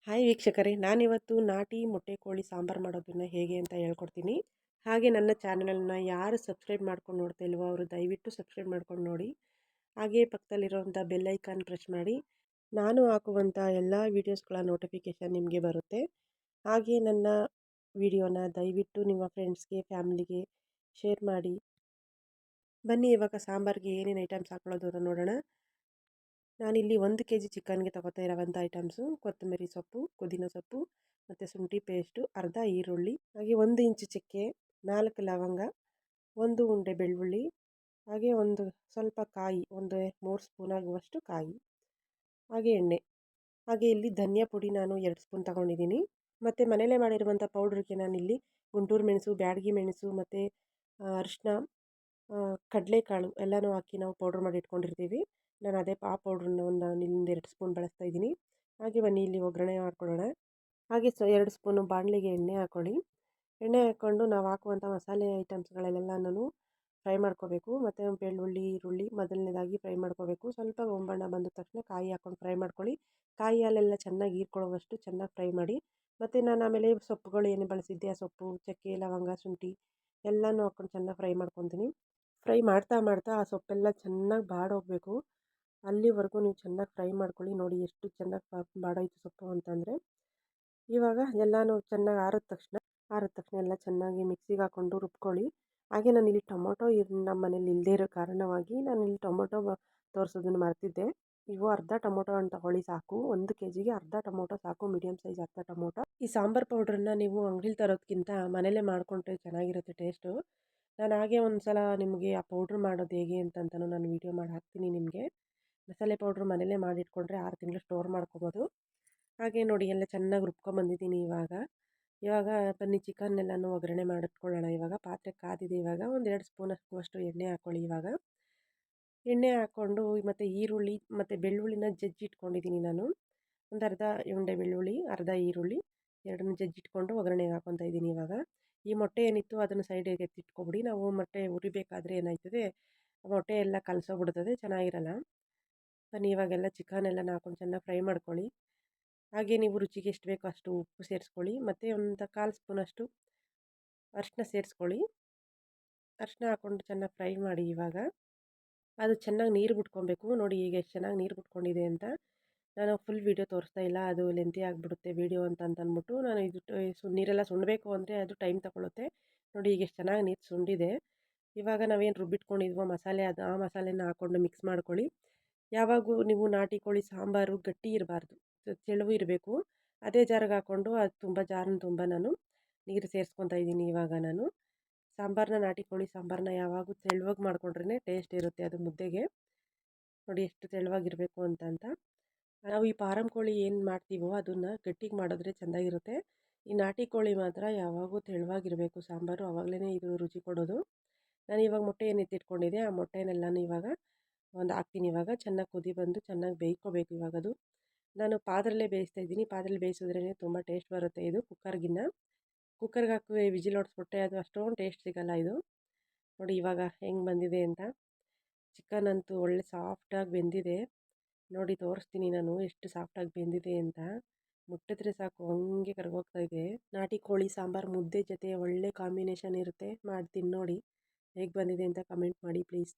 Hi ವೀಕ್ಷಕರೇ, ನಾನಿವತ್ತು ನಾಟಿ ಮೊಟ್ಟೆ ಕೋಳಿ ಸಾಂಬಾರು ಮಾಡೋದನ್ನ ಹೇಗೆ ಅಂತ ಹೇಳ್ಕೊಡ್ತೀನಿ. ಹಾಗೆ ನನ್ನ ಚಾನಲನ್ನು ಯಾರು ಸಬ್ಸ್ಕ್ರೈಬ್ ಮಾಡ್ಕೊಂಡು ನೋಡ್ತಾ ಇಲ್ವೋ ಅವರು ದಯವಿಟ್ಟು ಸಬ್ಸ್ಕ್ರೈಬ್ ಮಾಡ್ಕೊಂಡು ನೋಡಿ. ಹಾಗೆ ಪಕ್ಕದಲ್ಲಿರುವಂಥ ಬೆಲ್ ಐಕಾನ್ ಪ್ರೆಸ್ ಮಾಡಿ. ನಾನು ಹಾಕುವಂಥ ಎಲ್ಲ ವೀಡಿಯೋಸ್ಗಳ ನೋಟಿಫಿಕೇಷನ್ ನಿಮಗೆ ಬರುತ್ತೆ. ಹಾಗೆ ನನ್ನ ವಿಡಿಯೋನ ದಯವಿಟ್ಟು ನಿಮ್ಮ ಫ್ರೆಂಡ್ಸ್ಗೆ, ಫ್ಯಾಮಿಲಿಗೆ ಶೇರ್ ಮಾಡಿ. ಬನ್ನಿ ಇವಾಗ ಸಾಂಬಾರಿಗೆ ಏನೇನು ಐಟಮ್ಸ್ ಹಾಕೊಳ್ಳೋದು ಅಂತ ನೋಡೋಣ. ನಾನಿಲ್ಲಿ 1 kg ಚಿಕನ್ಗೆ ತಗೋತಾ ಇರೋವಂಥ ಐಟಮ್ಸು ಕೊತ್ತಂಬರಿ ಸೊಪ್ಪು, ಪುದೀನ ಸೊಪ್ಪು ಮತ್ತು ಶುಂಠಿ ಪೇಸ್ಟು, ಅರ್ಧ ಈರುಳ್ಳಿ, ಹಾಗೆ 1 ಇಂಚು ಚಕ್ಕೆ, 4 ಲವಂಗ, 1 ಉಂಡೆ ಬೆಳ್ಳುಳ್ಳಿ, ಹಾಗೆ ಒಂದು ಸ್ವಲ್ಪ ಕಾಯಿ, ಒಂದು 3 ಸ್ಪೂನ್ ಆಗುವಷ್ಟು ಕಾಯಿ, ಹಾಗೆ ಎಣ್ಣೆ. ಹಾಗೆ ಇಲ್ಲಿ ಧನಿಯಾ ಪುಡಿ ನಾನು 2 ಸ್ಪೂನ್ ತಗೊಂಡಿದ್ದೀನಿ. ಮತ್ತು ಮನೇಲೇ ಮಾಡಿರುವಂಥ ಪೌಡ್ರಿಗೆ ನಾನಿಲ್ಲಿ ಗುಂಟೂರು ಮೆಣಸು, ಬ್ಯಾಡಗಿ ಮೆಣಸು ಮತ್ತು ಅರಿಶಿನ, ಕಡಲೆಕಾಳು ಎಲ್ಲನೂ ಹಾಕಿ ನಾವು ಪೌಡ್ರ್ ಮಾಡಿ ಇಟ್ಕೊಂಡಿರ್ತೀವಿ. ನಾನು ಅದೇ ಪೌಡ್ರನ್ನ ಇಲ್ಲಿಂದ 2 ಸ್ಪೂನ್ ಬಳಸ್ತಾ ಇದ್ದೀನಿ. ಹಾಗೆ ಬನ್ನಿ ಇಲ್ಲಿ ಒಗ್ಗರಣೆ ಮಾಡ್ಕೊಳ್ಳೋಣ. ಹಾಗೆ 2 ಸ್ಪೂನು ಬಾಣಲೆಗೆ ಎಣ್ಣೆ ಹಾಕ್ಕೊಳ್ಳಿ. ಎಣ್ಣೆ ಹಾಕ್ಕೊಂಡು ನಾವು ಹಾಕುವಂಥ ಮಸಾಲೆ ಐಟಮ್ಸ್ಗಳೆಲ್ಲನೂ ಫ್ರೈ ಮಾಡ್ಕೋಬೇಕು. ಮತ್ತು ಬೆಳ್ಳುಳ್ಳಿ, ಈರುಳ್ಳಿ ಮೊದಲನೇದಾಗಿ ಫ್ರೈ ಮಾಡ್ಕೋಬೇಕು. ಸ್ವಲ್ಪ ಹೊಂಬಣ್ಣ ಬಂದ ತಕ್ಷಣ ಕಾಯಿ ಹಾಕ್ಕೊಂಡು ಫ್ರೈ ಮಾಡ್ಕೊಳ್ಳಿ. ಕಾಯಿ ಹಾಲೆಲ್ಲ ಚೆನ್ನಾಗಿ ಹೀರ್ಕೊಳ್ಳೋವಷ್ಟು ಚೆನ್ನಾಗಿ ಫ್ರೈ ಮಾಡಿ. ಮತ್ತು ನಾನು ಆಮೇಲೆ ಸೊಪ್ಪುಗಳು ಏನು ಬಳಸಿದ್ದೆ, ಆ ಸೊಪ್ಪು, ಚಕ್ಕೆ, ಲವಂಗ, ಶುಂಠಿ ಎಲ್ಲನೂ ಹಾಕ್ಕೊಂಡು ಚೆನ್ನಾಗಿ ಫ್ರೈ ಮಾಡ್ಕೊತೀನಿ. ಫ್ರೈ ಮಾಡ್ತಾ ಮಾಡ್ತಾ ಆ ಸೊಪ್ಪೆಲ್ಲ ಚೆನ್ನಾಗಿ ಬಾಡೋಗಬೇಕು. ಅಲ್ಲಿವರೆಗೂ ನೀವು ಚೆನ್ನಾಗಿ ಫ್ರೈ ಮಾಡ್ಕೊಳ್ಳಿ. ನೋಡಿ ಎಷ್ಟು ಚೆನ್ನಾಗಿ ಬಾಡೋಯ್ತು ಸೊಪ್ಪು ಅಂತಂದರೆ. ಇವಾಗ ಎಲ್ಲನೂ ಚೆನ್ನಾಗಿ ಆರಿದ ತಕ್ಷಣ ಎಲ್ಲ ಚೆನ್ನಾಗಿ ಮಿಕ್ಸಿಗೆ ಹಾಕ್ಕೊಂಡು ರುಬ್ಕೊಳ್ಳಿ. ಹಾಗೆ ನಾನಿಲ್ಲಿ ಟೊಮೊಟೊ ನಮ್ಮ ಮನೇಲಿ ಇಲ್ಲದೇ ಇರೋ ಕಾರಣವಾಗಿ ನಾನಿಲ್ಲಿ ಟೊಮೊಟೊ ತೋರಿಸೋದನ್ನು ಮರ್ತಿದ್ದೆ. ನೀವು ಅರ್ಧ ಟೊಮೊಟೊ ಹಣ್ಣು ತಗೊಳ್ಳಿ ಸಾಕು. 1 kgಗೆ ಅರ್ಧ ಟೊಮೊಟೊ ಸಾಕು, ಮೀಡಿಯಮ್ ಸೈಜ್ ಅರ್ಧ ಟೊಮೊಟೊ. ಈ ಸಾಂಬಾರು ಪೌಡ್ರನ್ನ ನೀವು ಅಂಗಡಿಲಿ ತರೋದಕ್ಕಿಂತ ಮನೇಲೇ ಮಾಡಿಕೊಂಡ್ರೆ ಚೆನ್ನಾಗಿರುತ್ತೆ ಟೇಸ್ಟು. ನಾನು ಹಾಗೆ ಒಂದು ಸಲ ನಿಮಗೆ ಆ ಪೌಡ್ರ್ ಮಾಡೋದು ಹೇಗೆ ಅಂತಂತನೂ ನಾನು ವೀಡಿಯೋ ಮಾಡಿ ಹಾಕ್ತೀನಿ ನಿಮಗೆ. ಮಸಾಲೆ ಪೌಡ್ರ್ ಮನೇಲೇ ಮಾಡಿಟ್ಕೊಂಡ್ರೆ 6 ತಿಂಗಳು ಸ್ಟೋರ್ ಮಾಡ್ಕೊಬೋದು. ಹಾಗೆ ನೋಡಿ ಎಲ್ಲ ಚೆನ್ನಾಗಿ ರುಬ್ಕೊಂಬಂದಿದ್ದೀನಿ ಇವಾಗ ಬನ್ನಿ ಚಿಕನ್ನೆಲ್ಲನೂ ಒಗ್ಗರಣೆ ಮಾಡಿಟ್ಕೊಳ್ಳೋಣ. ಇವಾಗ ಪಾತ್ರೆ ಕಾದಿದೆ. ಇವಾಗ ಒಂದು 2 ಸ್ಪೂನ್ ಅಷ್ಟು ಎಣ್ಣೆ ಹಾಕ್ಕೊಳ್ಳಿ. ಇವಾಗ ಎಣ್ಣೆ ಹಾಕ್ಕೊಂಡು ಮತ್ತು ಈರುಳ್ಳಿ ಮತ್ತು ಬೆಳ್ಳುಳ್ಳಿನ ಜಜ್ಜಿಟ್ಕೊಂಡಿದ್ದೀನಿ ನಾನು. ಒಂದು ಅರ್ಧ ಉಂಡೆ ಬೆಳ್ಳುಳ್ಳಿ, ಅರ್ಧ ಈರುಳ್ಳಿ ಎರಡನ್ನೂ ಜಜ್ಜಿಟ್ಕೊಂಡು ಒಗ್ಗರಣೆಗೆ ಹಾಕ್ಕೊತಾ ಇದ್ದೀನಿ. ಇವಾಗ ಈ ಮೊಟ್ಟೆ ಏನಿತ್ತು ಅದನ್ನು ಸೈಡಿಗೆ ಎತ್ತಿಟ್ಕೊಬಿಡಿ. ನಾವು ಮೊಟ್ಟೆ ಉರಿಬೇಕಾದ್ರೆ ಏನಾಯ್ತದೆ, ಮೊಟ್ಟೆ ಎಲ್ಲ ಕಲಸೋಗ್ಬಿಡ್ತದೆ, ಚೆನ್ನಾಗಿರಲ್ಲ. ಬನ್ನಿ ಇವಾಗೆಲ್ಲ ಚಿಕನೆಲ್ಲನ ಹಾಕ್ಕೊಂಡು ಚೆನ್ನಾಗಿ ಫ್ರೈ ಮಾಡ್ಕೊಳ್ಳಿ. ಹಾಗೆ ನೀವು ರುಚಿಗೆ ಎಷ್ಟು ಬೇಕೋ ಅಷ್ಟು ಉಪ್ಪು ಸೇರಿಸ್ಕೊಳ್ಳಿ. ಮತ್ತು ಒಂದು 1/4 ಸ್ಪೂನಷ್ಟು ಅರಿಶಿನ ಸೇರಿಸ್ಕೊಳ್ಳಿ. ಅರಿಶಿನ ಹಾಕ್ಕೊಂಡು ಚೆನ್ನಾಗಿ ಫ್ರೈ ಮಾಡಿ. ಇವಾಗ ಅದು ಚೆನ್ನಾಗಿ ನೀರು ಬಿಟ್ಕೊಬೇಕು. ನೋಡಿ ಈಗ ಎಷ್ಟು ಚೆನ್ನಾಗಿ ನೀರು ಬಿಟ್ಕೊಂಡಿದೆ ಅಂತ. ನಾನು ಫುಲ್ ವೀಡಿಯೋ ತೋರಿಸ್ತಾ ಇಲ್ಲ, ಅದು ಲೆಂತಿ ಆಗಿಬಿಡುತ್ತೆ ವೀಡಿಯೋ ಅಂದ್ಬಿಟ್ಟು ನಾನು ಇದು ನೀರೆಲ್ಲ ಸುಂಡಬೇಕು ಅಂದರೆ ಅದು ಟೈಮ್ ತಗೊಳುತ್ತೆ. ನೋಡಿ ಈಗ ಎಷ್ಟು ಚೆನ್ನಾಗಿ ನೀರು ಸುಂಡಿದೆ. ಇವಾಗ ನಾವೇನು ರುಬ್ಬಿಟ್ಕೊಂಡಿದ್ವೋ ಮಸಾಲೆ, ಆ ಮಸಾಲೆನ ಹಾಕ್ಕೊಂಡು ಮಿಕ್ಸ್ ಮಾಡ್ಕೊಳ್ಳಿ. ಯಾವಾಗೂ ನೀವು ನಾಟಿ ಕೋಳಿ ಸಾಂಬಾರು ಗಟ್ಟಿ ಇರಬಾರ್ದು, ತೆಳುವು ಇರಬೇಕು. ಅದೇ ಜಾರಿಗೆ ಹಾಕ್ಕೊಂಡು ಅದು ತುಂಬ ನಾನು ನೀರು ಸೇರಿಸ್ಕೊತಾ ಇದ್ದೀನಿ. ಇವಾಗ ನಾನು ನಾಟಿ ಕೋಳಿ ಸಾಂಬಾರನ್ನ ಯಾವಾಗೂ ತೆಳುವಾಗಿ ಮಾಡ್ಕೊಂಡ್ರೆ ಟೇಸ್ಟ್ ಇರುತ್ತೆ ಅದು ಮುದ್ದೆಗೆ. ನೋಡಿ ಎಷ್ಟು ತೆಳುವಾಗಿರಬೇಕು ಅಂತ. ನಾವು ಈ ಫಾರಂ ಕೋಳಿ ಏನು ಮಾಡ್ತೀವೋ ಅದನ್ನು ಗಟ್ಟಿಗೆ ಮಾಡಿದ್ರೆ ಚೆಂದಾಗಿರುತ್ತೆ. ಈ ನಾಟಿ ಕೋಳಿ ಮಾತ್ರ ಯಾವಾಗೂ ತೆಳುವಾಗಿರಬೇಕು ಸಾಂಬಾರು, ಆವಾಗಲೇ ಇದು ರುಚಿ ಕೊಡೋದು. ನಾನು ಇವಾಗ ಮೊಟ್ಟೆ ಏನು ಎತ್ತಿಟ್ಕೊಂಡಿದ್ದೆ ಆ ಮೊಟ್ಟೆನೆಲ್ಲನೂ ಇವಾಗ ಒಂದು ಹಾಕ್ತೀನಿ. ಇವಾಗ ಚೆನ್ನಾಗಿ ಕುದಿ ಬಂದು ಚೆನ್ನಾಗಿ ಬೇಯ್ಕೋಬೇಕು. ಇವಾಗ ಅದು ನಾನು ಪಾತ್ರೆಲ್ಲೇ ಬೇಯಿಸ್ತಾ ಇದ್ದೀನಿ. ಪಾತ್ರೆಯಲ್ಲಿ ಬೇಯಿಸಿದ್ರೇ ತುಂಬ ಟೇಸ್ಟ್ ಬರುತ್ತೆ ಇದು ಕುಕ್ಕರ್ಗೆ ಹಾಕಿ ವಿಜಿಲ್ ಹೊಡೆಸ್ಬಿಟ್ರೆ ಅದು ಅಷ್ಟೊಂದು ಟೇಸ್ಟ್ ಸಿಗಲ್ಲ ಇದು. ನೋಡಿ ಇವಾಗ ಹೆಂಗೆ ಬಂದಿದೆ ಅಂತ. ಚಿಕನ್ ಅಂತೂ ಒಳ್ಳೆ ಸಾಫ್ಟಾಗಿ ಬೆಂದಿದೆ. ನೋಡಿ ತೋರಿಸ್ತೀನಿ ನಾನು ಎಷ್ಟು ಸಾಫ್ಟಾಗಿ ಬೆಂದಿದೆ ಅಂತ. ಮುಟ್ಟಿದ್ರೆ ಸಾಕು ಹಂಗೆ ಕರಗೋಗ್ತಾ ಇದೆ. ನಾಟಿ ಕೋಳಿ ಸಾಂಬಾರು ಮುದ್ದೆ ಜೊತೆ ಒಳ್ಳೆ ಕಾಂಬಿನೇಷನ್ ಇರುತ್ತೆ. ಮಾಡ್ತೀನಿ ನೋಡಿ ಹೇಗೆ ಬಂದಿದೆ ಅಂತ ಕಮೆಂಟ್ ಮಾಡಿ ಪ್ಲೀಸ್.